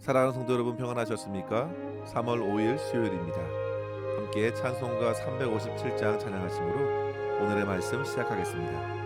사랑하는 성도 여러분 평안하셨습니까? 3월 5일 수요일입니다. 함께 찬송가 357장 찬양하심으로 오늘의 말씀 시작하겠습니다.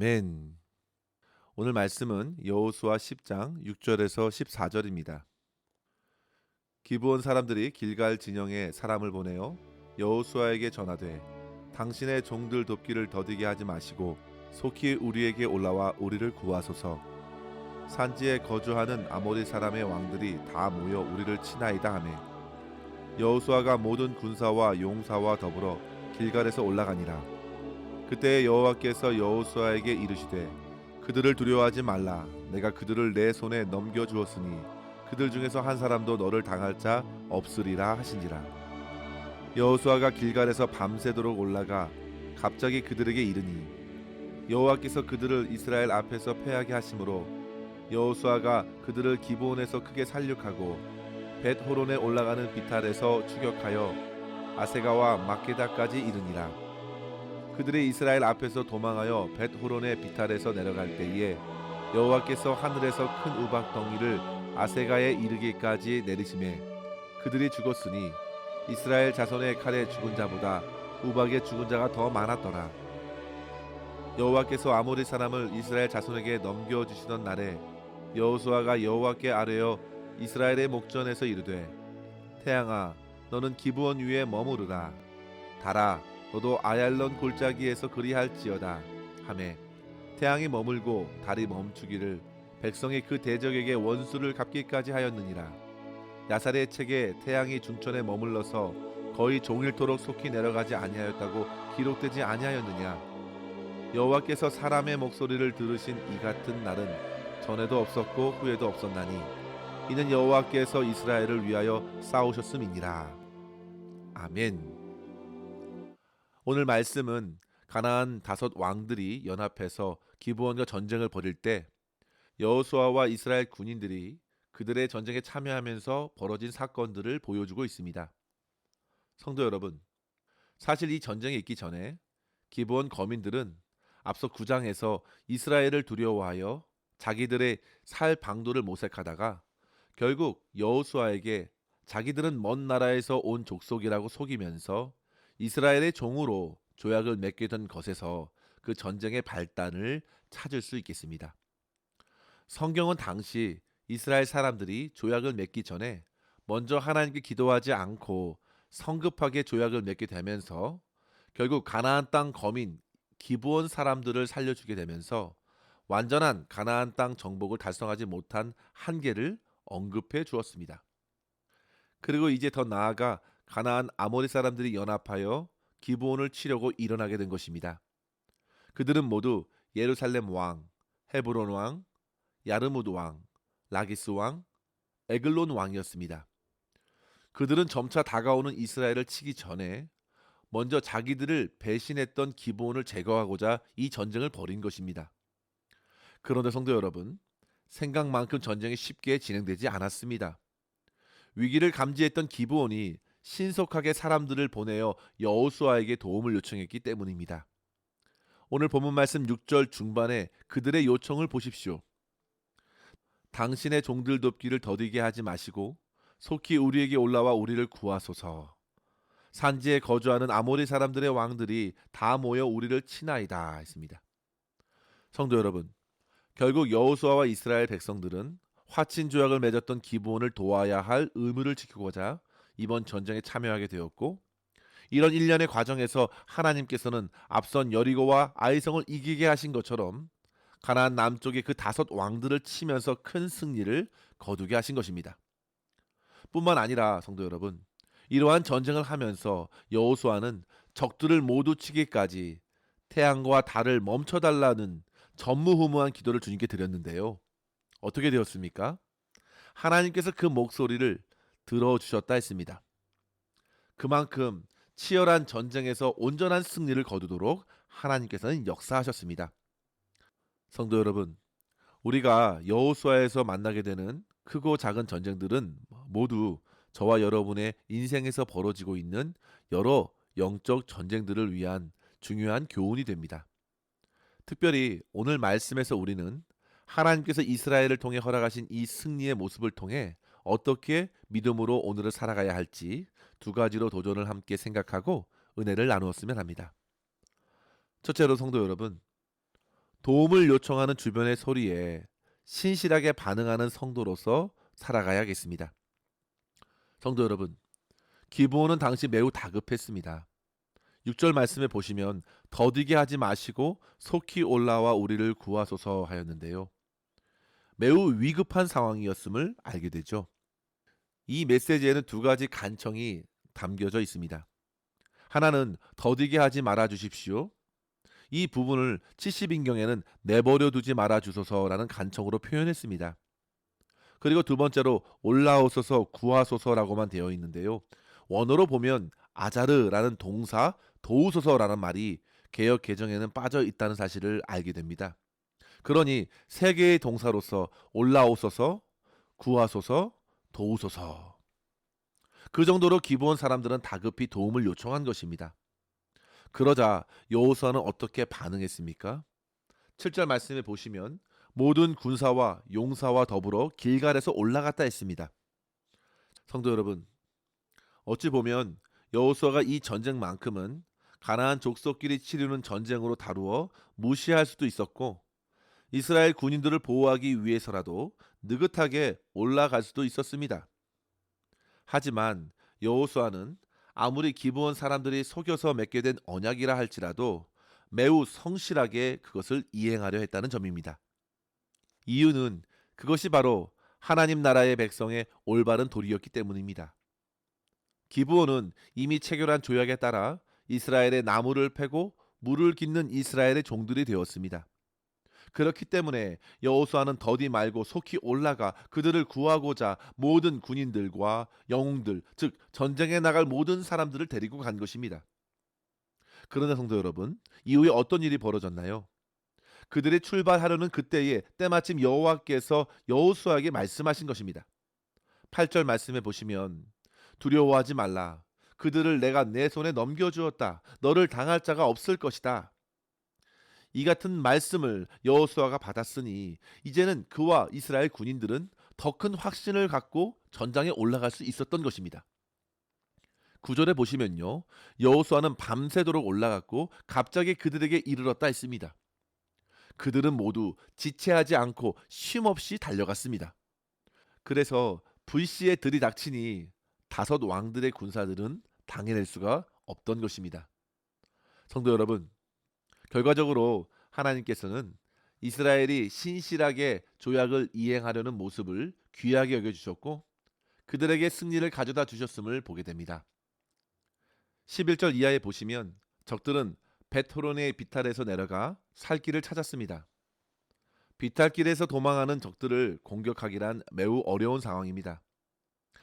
아멘. 오늘 말씀은 여호수아 10장 6절에서 14절입니다. 기브온 사람들이 길갈 진영에 사람을 보내어 여호수아에게 전하되 당신의 종들 돕기를 더디게 하지 마시고 속히 우리에게 올라와 우리를 구하소서. 산지에 거주하는 아모리 사람의 왕들이 다 모여 우리를 치나이다 하매 여호수아가 모든 군사와 용사와 더불어 길갈에서 올라가니라. 그때 여호와께서 여호수아에게 이르시되 그들을 두려워하지 말라. 내가 그들을 내 손에 넘겨 주었으니 그들 중에서 한 사람도 너를 당할 자 없으리라 하신지라. 여호수아가 길갈에서 밤새도록 올라가 갑자기 그들에게 이르니 여호와께서 그들을 이스라엘 앞에서 패하게 하심으로 여호수아가 그들을 기브온에서 크게 살육하고 벳호론에 올라가는 비탈에서 추격하여 아세가와 마케다까지 이르니라. 그들이 이스라엘 앞에서 도망하여 벳호론의 비탈에서 내려갈 때에 여호와께서 하늘에서 큰 우박 덩이를 아세가에 이르기까지 내리심에 그들이 죽었으니 이스라엘 자손의 칼에 죽은 자보다 우박에 죽은 자가 더 많았더라. 여호와께서 아모리 사람을 이스라엘 자손에게 넘겨주시던 날에 여호수아가 여호와께 아뢰어 이스라엘의 목전에서 이르되 태양아 너는 기브온 위에 머무르라. 달아 너도 아얄론 골짜기에서 그리할지어다 하매 태양이 머물고 달이 멈추기를 백성이 그 대적에게 원수를 갚기까지 하였느니라. 야살의 책에 태양이 중천에 머물러서 거의 종일토록 속히 내려가지 아니하였다고 기록되지 아니하였느냐. 여호와께서 사람의 목소리를 들으신 이 같은 날은 전에도 없었고 후에도 없었나니 이는 여호와께서 이스라엘을 위하여 싸우셨음이니라. 아멘. 오늘 말씀은 가나안 5 왕들이 연합해서 기브온과 전쟁을 벌일 때 여호수아와 이스라엘 군인들이 그들의 전쟁에 참여하면서 벌어진 사건들을 보여주고 있습니다. 성도 여러분, 사실 이 전쟁이 있기 전에 기브온 거민들은 앞서 9장에서 이스라엘을 두려워하여 자기들의 살 방도를 모색하다가 결국 여호수아에게 자기들은 먼 나라에서 온 족속이라고 속이면서 이스라엘의 종으로 조약을 맺게 된 것에서 그 전쟁의 발단을 찾을 수 있겠습니다. 성경은 당시 이스라엘 사람들이 조약을 맺기 전에 먼저 하나님께 기도하지 않고 성급하게 조약을 맺게 되면서 결국 가나안 땅 거민 기브온 사람들을 살려주게 되면서 완전한 가나안 땅 정복을 달성하지 못한 한계를 언급해 주었습니다. 그리고 이제 더 나아가 가나안 아모리 사람들이 연합하여 기브온을 치려고 일어나게 된 것입니다. 그들은 모두 예루살렘 왕, 헤브론 왕, 야르무드 왕, 라기스 왕, 에글론 왕이었습니다. 그들은 점차 다가오는 이스라엘을 치기 전에 먼저 자기들을 배신했던 기브온을 제거하고자 이 전쟁을 벌인 것입니다. 그런데 성도 여러분, 생각만큼 전쟁이 쉽게 진행되지 않았습니다. 위기를 감지했던 기브온이 신속하게 사람들을 보내어 여호수아에게 도움을 요청했기 때문입니다. 오늘 본문 말씀 6절 중반에 그들의 요청을 보십시오. 당신의 종들 돕기를 더디게 하지 마시고 속히 우리에게 올라와 우리를 구하소서. 산지에 거주하는 아모리 사람들의 왕들이 다 모여 우리를 치나이다 했습니다. 성도 여러분, 결국 여호수아와 이스라엘 백성들은 화친 조약을 맺었던 기브온을 도와야 할 의무를 지키고자 이번 전쟁에 참여하게 되었고, 이런 일련의 과정에서 하나님께서는 앞선 여리고와 아이성을 이기게 하신 것처럼 가나안 남쪽의 그 5 왕들을 치면서 큰 승리를 거두게 하신 것입니다. 뿐만 아니라 성도 여러분, 이러한 전쟁을 하면서 여호수아는 적들을 모두 치기까지 태양과 달을 멈춰달라는 전무후무한 기도를 주님께 드렸는데요. 어떻게 되었습니까? 하나님께서 그 목소리를 들어주셨다 했습니다. 그만큼 치열한 전쟁에서 온전한 승리를 거두도록 하나님께서는 역사하셨습니다. 성도 여러분, 우리가 여호수아에서 만나게 되는 크고 작은 전쟁들은 모두 저와 여러분의 인생에서 벌어지고 있는 여러 영적 전쟁들을 위한 중요한 교훈이 됩니다. 특별히 오늘 말씀에서 우리는 하나님께서 이스라엘을 통해 허락하신 이 승리의 모습을 통해 어떻게 믿음으로 오늘을 살아가야 할지 2 가지로 도전을 함께 생각하고 은혜를 나누었으면 합니다. 첫째로 성도 여러분, 도움을 요청하는 주변의 소리에 신실하게 반응하는 성도로서 살아가야겠습니다. 성도 여러분, 기브온은 당시 매우 다급했습니다. 6절 말씀에 보시면 더디게 하지 마시고 속히 올라와 우리를 구하소서 하였는데요. 매우 위급한 상황이었음을 알게 되죠. 이 메시지에는 2 가지 간청이 담겨져 있습니다. 하나는 더디게 하지 말아 주십시오. 이 부분을 70인경에는 내버려 두지 말아 주소서라는 간청으로 표현했습니다. 그리고 2 번째로 올라오소서 구하소서라고만 되어 있는데요. 원어로 보면 아자르라는 동사 도우소서라는 말이 개역 개정에는 빠져 있다는 사실을 알게 됩니다. 그러니 3개의 동사로서 올라오소서, 구하소서, 도우소서 그 정도로 기브온 사람들은 다급히 도움을 요청한 것입니다. 그러자 여호수아는 어떻게 반응했습니까? 7절 말씀에 보시면 모든 군사와 용사와 더불어 길갈에서 올라갔다 했습니다. 성도 여러분, 어찌 보면 여호수아가 이 전쟁만큼은 가나안 족속끼리 치르는 전쟁으로 다루어 무시할 수도 있었고 이스라엘 군인들을 보호하기 위해서라도 느긋하게 올라갈 수도 있었습니다. 하지만 여호수아는 아무리 기브온 사람들이 속여서 맺게 된 언약이라 할지라도 매우 성실하게 그것을 이행하려 했다는 점입니다. 이유는 그것이 바로 하나님 나라의 백성의 올바른 도리였기 때문입니다. 기브온은 이미 체결한 조약에 따라 이스라엘의 나무를 패고 물을 깃는 이스라엘의 종들이 되었습니다. 그렇기 때문에 여호수아는 더디 말고 속히 올라가 그들을 구하고자 모든 군인들과 영웅들, 즉 전쟁에 나갈 모든 사람들을 데리고 간 것입니다. 그러나 성도 여러분, 이후에 어떤 일이 벌어졌나요? 그들이 출발하려는 그때에 때마침 여호와께서 여호수아에게 말씀하신 것입니다. 8절 말씀해 보시면 두려워하지 말라. 그들을 내가 내 손에 넘겨주었다. 너를 당할 자가 없을 것이다. 이 같은 말씀을 여호수아가 받았으니 이제는 그와 이스라엘 군인들은 더 큰 확신을 갖고 전장에 올라갈 수 있었던 것입니다. 9절에 보시면요. 여호수아는 밤새도록 올라갔고 갑자기 그들에게 이르렀다 했습니다. 그들은 모두 지체하지 않고 쉼없이 달려갔습니다. 그래서 불시에 들이닥치니 다섯 왕들의 군사들은 당해낼 수가 없던 것입니다. 성도 여러분, 결과적으로 하나님께서는 이스라엘이 신실하게 조약을 이행하려는 모습을 귀하게 여겨주셨고 그들에게 승리를 가져다 주셨음을 보게 됩니다. 11절 이하에 보시면 적들은 벳호론의 비탈에서 내려가 살 길을 찾았습니다. 비탈길에서 도망하는 적들을 공격하기란 매우 어려운 상황입니다.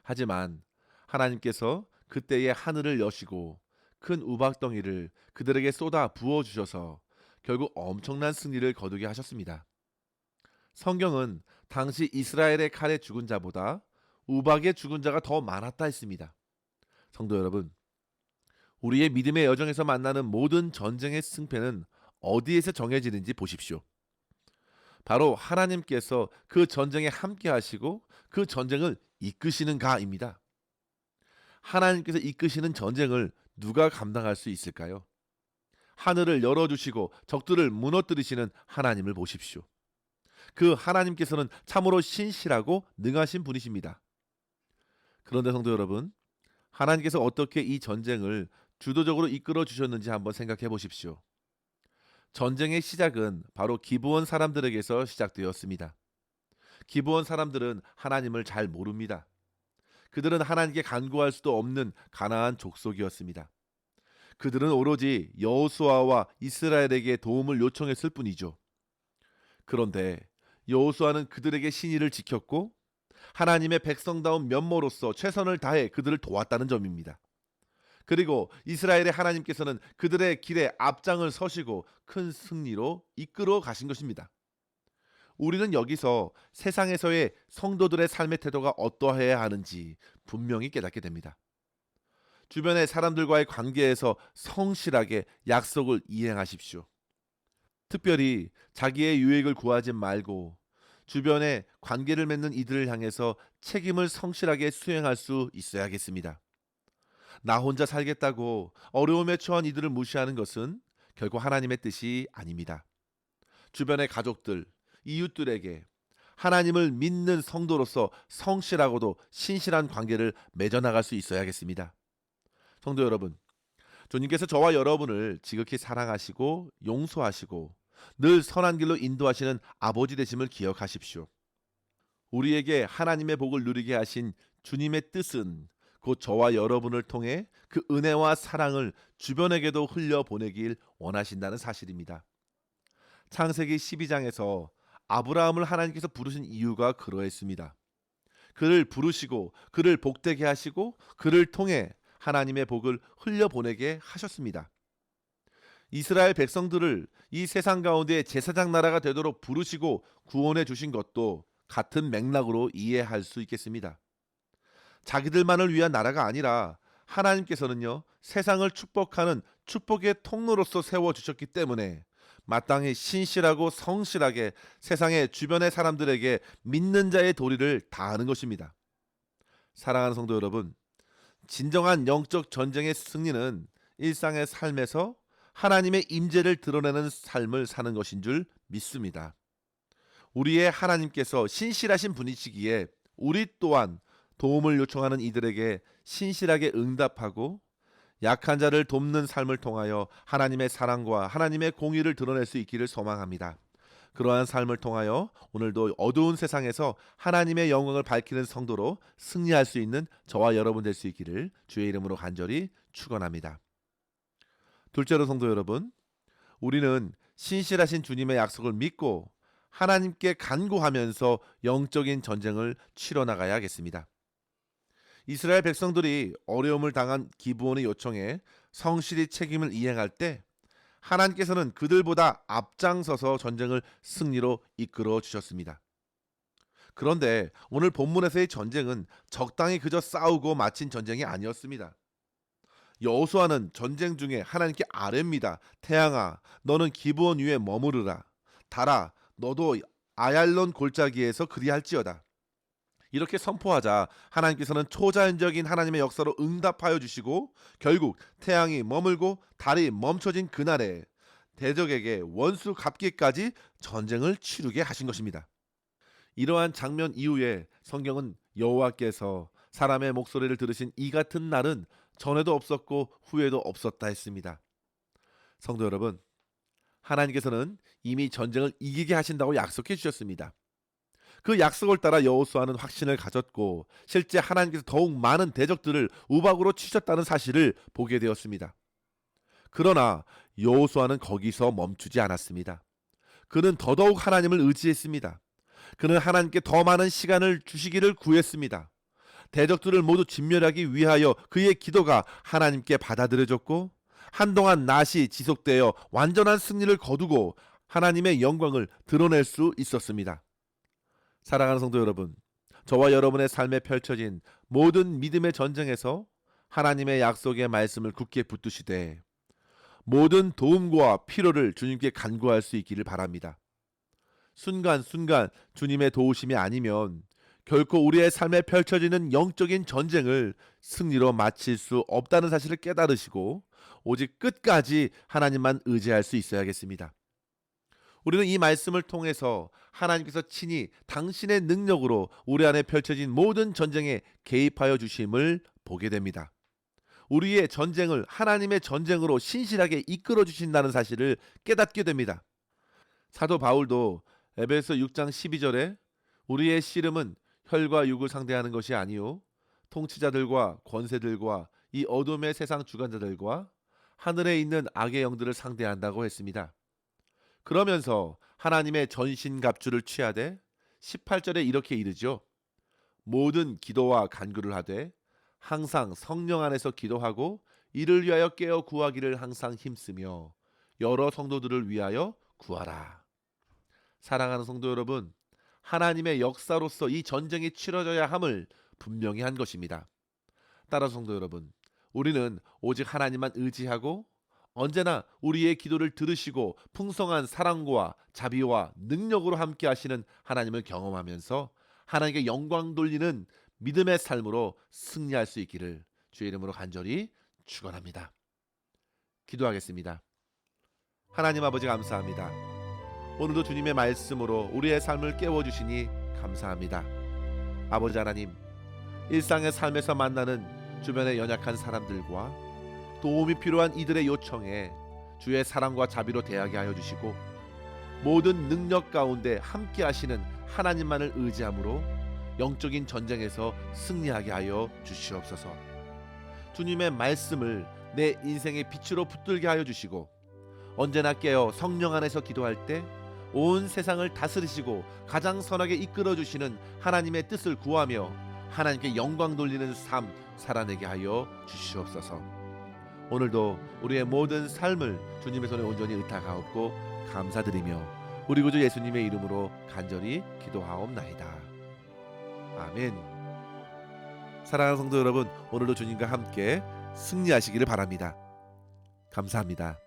하지만 하나님께서 그때에 하늘을 여시고 큰 우박덩이를 그들에게 쏟아 부어주셔서 결국 엄청난 승리를 거두게 하셨습니다. 성경은 당시 이스라엘의 칼에 죽은 자보다 우박에 죽은 자가 더 많았다 했습니다. 성도 여러분, 우리의 믿음의 여정에서 만나는 모든 전쟁의 승패는 어디에서 정해지는지 보십시오. 바로 하나님께서 그 전쟁에 함께 하시고 그 전쟁을 이끄시는가입니다. 하나님께서 이끄시는 전쟁을 누가 감당할 수 있을까요? 하늘을 열어주시고 적들을 무너뜨리시는 하나님을 보십시오. 그 하나님께서는 참으로 신실하고 능하신 분이십니다. 그런데 성도 여러분, 하나님께서 어떻게 이 전쟁을 주도적으로 이끌어 주셨는지 한번 생각해 보십시오. 전쟁의 시작은 바로 기브온 사람들에게서 시작되었습니다. 기브온 사람들은 하나님을 잘 모릅니다. 그들은 하나님께 간구할 수도 없는 가나안 족속이었습니다. 그들은 오로지 여호수아와 이스라엘에게 도움을 요청했을 뿐이죠. 그런데 여호수아는 그들에게 신의를 지켰고 하나님의 백성다운 면모로서 최선을 다해 그들을 도왔다는 점입니다. 그리고 이스라엘의 하나님께서는 그들의 길에 앞장을 서시고 큰 승리로 이끌어 가신 것입니다. 우리는 여기서 세상에서의 성도들의 삶의 태도가 어떠해야 하는지 분명히 깨닫게 됩니다. 주변의 사람들과의 관계에서 성실하게 약속을 이행하십시오. 특별히 자기의 유익을 구하지 말고 주변에 관계를 맺는 이들을 향해서 책임을 성실하게 수행할 수 있어야겠습니다. 나 혼자 살겠다고 어려움에 처한 이들을 무시하는 것은 결국 하나님의 뜻이 아닙니다. 주변의 가족들, 이웃들에게 하나님을 믿는 성도로서 성실하고도 신실한 관계를 맺어나갈 수 있어야겠습니다. 성도 여러분, 주님께서 저와 여러분을 지극히 사랑하시고 용서하시고 늘 선한 길로 인도하시는 아버지 되심을 기억하십시오. 우리에게 하나님의 복을 누리게 하신 주님의 뜻은 곧 저와 여러분을 통해 그 은혜와 사랑을 주변에게도 흘려보내길 원하신다는 사실입니다. 창세기 12장에서 아브라함을 하나님께서 부르신 이유가 그러했습니다. 그를 부르시고 그를 복되게 하시고 그를 통해 하나님의 복을 흘려보내게 하셨습니다. 이스라엘 백성들을 이 세상 가운데 제사장 나라가 되도록 부르시고 구원해 주신 것도 같은 맥락으로 이해할 수 있겠습니다. 자기들만을 위한 나라가 아니라 하나님께서는요, 세상을 축복하는 축복의 통로로서 세워주셨기 때문에 마땅히 신실하고 성실하게 세상의 주변의 사람들에게 믿는 자의 도리를 다하는 것입니다. 사랑하는 성도 여러분, 진정한 영적 전쟁의 승리는 일상의 삶에서 하나님의 임재를 드러내는 삶을 사는 것인 줄 믿습니다. 우리의 하나님께서 신실하신 분이시기에 우리 또한 도움을 요청하는 이들에게 신실하게 응답하고 약한 자를 돕는 삶을 통하여 하나님의 사랑과 하나님의 공의를 드러낼 수 있기를 소망합니다. 그러한 삶을 통하여 오늘도 어두운 세상에서 하나님의 영광을 밝히는 성도로 승리할 수 있는 저와 여러분 될 수 있기를 주의 이름으로 간절히 축원합니다. 둘째로 성도 여러분, 우리는 신실하신 주님의 약속을 믿고 하나님께 간구하면서 영적인 전쟁을 치러 나가야겠습니다. 이스라엘 백성들이 어려움을 당한 기브온의 요청에 성실히 책임을 이행할 때 하나님께서는 그들보다 앞장서서 전쟁을 승리로 이끌어 주셨습니다. 그런데 오늘 본문에서의 전쟁은 적당히 그저 싸우고 마친 전쟁이 아니었습니다. 여호수아는 전쟁 중에 하나님께 아뢰입니다. 태양아, 너는 기브온 위에 머무르라. 달아, 너도 아얄론 골짜기에서 그리할지어다. 이렇게 선포하자 하나님께서는 초자연적인 하나님의 역사로 응답하여 주시고 결국 태양이 머물고 달이 멈춰진 그날에 대적에게 원수 갚기까지 전쟁을 치르게 하신 것입니다. 이러한 장면 이후에 성경은 여호와께서 사람의 목소리를 들으신 이 같은 날은 전에도 없었고 후에도 없었다 했습니다. 성도 여러분, 하나님께서는 이미 전쟁을 이기게 하신다고 약속해 주셨습니다. 그 약속을 따라 여호수아는 확신을 가졌고 실제 하나님께서 더욱 많은 대적들을 우박으로 치셨다는 사실을 보게 되었습니다. 그러나 여호수아는 거기서 멈추지 않았습니다. 그는 더더욱 하나님을 의지했습니다. 그는 하나님께 더 많은 시간을 주시기를 구했습니다. 대적들을 모두 진멸하기 위하여 그의 기도가 하나님께 받아들여졌고 한동안 낫이 지속되어 완전한 승리를 거두고 하나님의 영광을 드러낼 수 있었습니다. 사랑하는 성도 여러분, 저와 여러분의 삶에 펼쳐진 모든 믿음의 전쟁에서 하나님의 약속의 말씀을 굳게 붙드시되 모든 도움과 필요를 주님께 간구할 수 있기를 바랍니다. 순간순간 주님의 도우심이 아니면 결코 우리의 삶에 펼쳐지는 영적인 전쟁을 승리로 마칠 수 없다는 사실을 깨달으시고 오직 끝까지 하나님만 의지할 수 있어야겠습니다. 우리는 이 말씀을 통해서 하나님께서 친히 당신의 능력으로 우리 안에 펼쳐진 모든 전쟁에 개입하여 주심을 보게 됩니다. 우리의 전쟁을 하나님의 전쟁으로 신실하게 이끌어 주신다는 사실을 깨닫게 됩니다. 사도 바울도 에베소 6장 12절에 우리의 씨름은 혈과 육을 상대하는 것이 아니요 통치자들과 권세들과 이 어둠의 세상 주관자들과 하늘에 있는 악의 영들을 상대한다고 했습니다. 그러면서 하나님의 전신갑주를 취하되 18절에 이렇게 이르죠. 모든 기도와 간구를 하되 항상 성령 안에서 기도하고 이를 위하여 깨어 구하기를 항상 힘쓰며 여러 성도들을 위하여 구하라. 사랑하는 성도 여러분, 하나님의 역사로서 이 전쟁이 치러져야 함을 분명히 한 것입니다. 따라서 성도 여러분, 우리는 오직 하나님만 의지하고 언제나 우리의 기도를 들으시고 풍성한 사랑과 자비와 능력으로 함께 하시는 하나님을 경험하면서 하나님께 영광 돌리는 믿음의 삶으로 승리할 수 있기를 주의 이름으로 간절히 축원합니다. 기도하겠습니다. 하나님 아버지 감사합니다. 오늘도 주님의 말씀으로 우리의 삶을 깨워주시니 감사합니다. 아버지 하나님, 일상의 삶에서 만나는 주변의 연약한 사람들과 도움이 필요한 이들의 요청에 주의 사랑과 자비로 대하게 하여 주시고 모든 능력 가운데 함께 하시는 하나님만을 의지함으로 영적인 전쟁에서 승리하게 하여 주시옵소서. 주님의 말씀을 내 인생의 빛으로 붙들게 하여 주시고 언제나 깨어 성령 안에서 기도할 때 온 세상을 다스리시고 가장 선하게 이끌어 주시는 하나님의 뜻을 구하며 하나님께 영광 돌리는 삶 살아내게 하여 주시옵소서. 오늘도 우리의 모든 삶을 주님의 손에 온전히 의탁하옵고 감사드리며 우리 구주 예수님의 이름으로 간절히 기도하옵나이다. 아멘. 사랑하는 성도 여러분, 오늘도 주님과 함께 승리하시기를 바랍니다. 감사합니다.